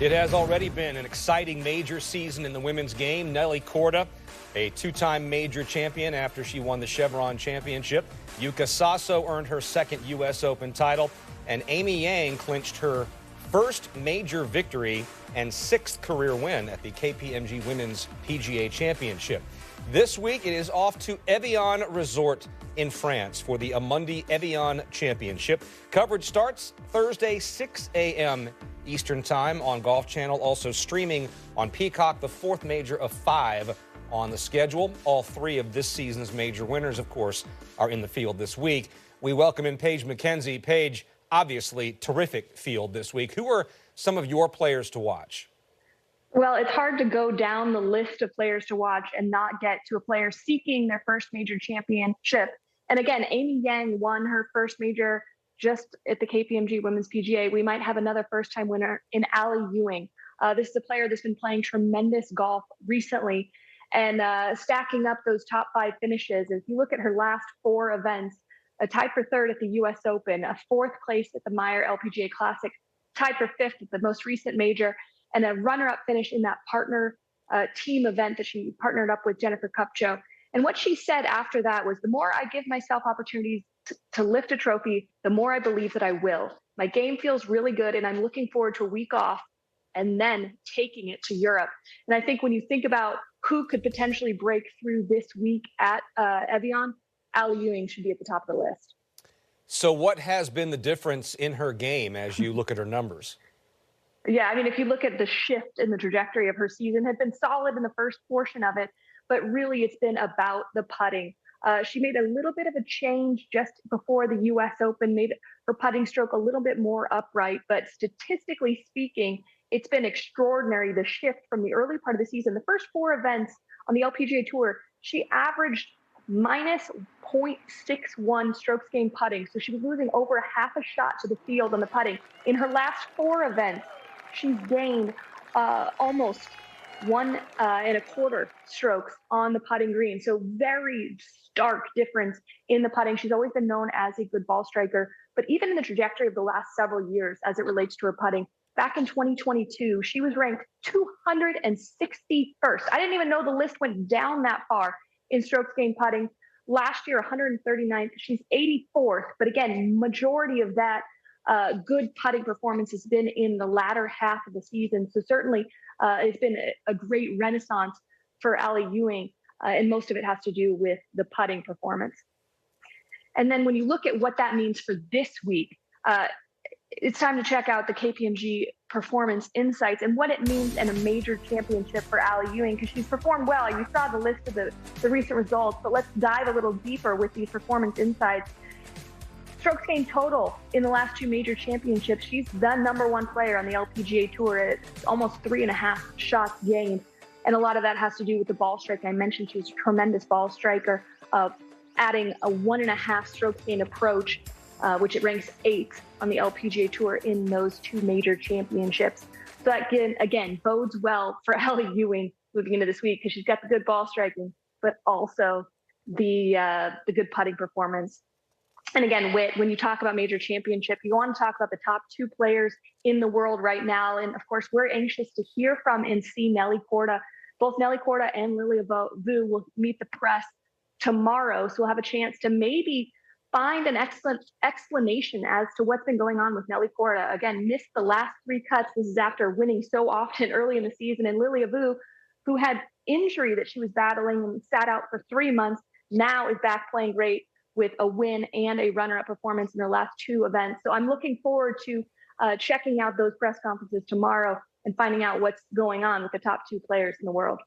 It has already been an exciting major season in the women's game. Nelly Korda, a two-time major champion after she won the Chevron Championship. Yuka Saso earned her second U.S. Open title. And Amy Yang clinched her first major victory and sixth career win at the KPMG Women's PGA Championship. This week, it is off to Evian Resort in France for the Amundi Evian Championship. Coverage starts Thursday, 6 a.m. Eastern Time on Golf Channel, also streaming on Peacock, the fourth major of 5 on the schedule. All 3 of this season's major winners, of course, are in the field this week. We welcome in Paige Mackenzie. Paige, obviously, terrific field this week. Who are some of your players to watch? Well, it's hard to go down the list of players to watch and not get to a player seeking their first major championship. And again, Amy Yang won her first major just at the KPMG Women's PGA. We might have another first-time winner in Ally Ewing. This is a player that's been playing tremendous golf recently and stacking up those top 5 finishes. If you look at her last 4 events, a tied for 3rd at the U.S. Open, a 4th place at the Meyer LPGA Classic, tied for 5th at the most recent major, and a runner-up finish in that partner team event that she partnered up with Jennifer Kupcho. And what she said after that was, the more I give myself opportunities to lift a trophy, the more I believe that I will. My game feels really good, and I'm looking forward to a week off and then taking it to Europe. And I think when you think about who could potentially break through this week at Evian, Ally Ewing should be at the top of the list. So what has been the difference in her game as you look at her numbers? Yeah, I mean, if you look at the shift in the trajectory of her season, had been solid in the first portion of it, but really it's been about the putting. She made a little bit of a change just before the U.S. Open, made her putting stroke a little bit more upright, but statistically speaking, it's been extraordinary, the shift from the early part of the season. The first 4 events on the LPGA Tour, she averaged minus 0.61 strokes gained putting. So she was losing over a half a shot to the field on the putting. In her last 4 events, she's gained almost 1.25 strokes on the putting green. So very stark difference in the putting. She's always been known as a good ball striker, but even in the trajectory of the last several years as it relates to her putting, back in 2022, she was ranked 261st. I didn't even know the list went down that far in strokes gained putting. Last year, 139th. She's 84th. But again, majority of that good putting performance has been in the latter half of the season. So certainly it's been a great renaissance for Ally Ewing, and most of it has to do with the putting performance. And then when you look at what that means for this week, it's time to check out the KPMG Performance Insights and what it means in a major championship for Ally Ewing, because she's performed well. You saw the list of the recent results, but let's dive a little deeper with these performance insights. Strokes gained total in the last 2 major championships, she's the #1 player on the LPGA Tour at almost 3.5 shots gained. And a lot of that has to do with the ball strike. I mentioned she's a tremendous ball striker, adding a 1.5 strokes gained approach, which it ranks 8th on the LPGA Tour in those 2 major championships. So that again bodes well for Ally Ewing moving into this week, because she's got the good ball striking, but also the good putting performance. And again, when you talk about major championship, you want to talk about the top 2 players in the world right now. And of course, we're anxious to hear from and see Nelly Korda. Both Nelly Korda and Lilia will meet the press tomorrow. So we'll have a chance to maybe find an excellent explanation as to what's been going on with Nelly Korda. Again, missed the last 3 cuts. This is after winning so often early in the season. And Lilia, who had injury that she was battling and sat out for 3 months, now is back playing great with a win and a runner-up performance in her last 2 events. So I'm looking forward to checking out those press conferences tomorrow and finding out what's going on with the top 2 players in the world.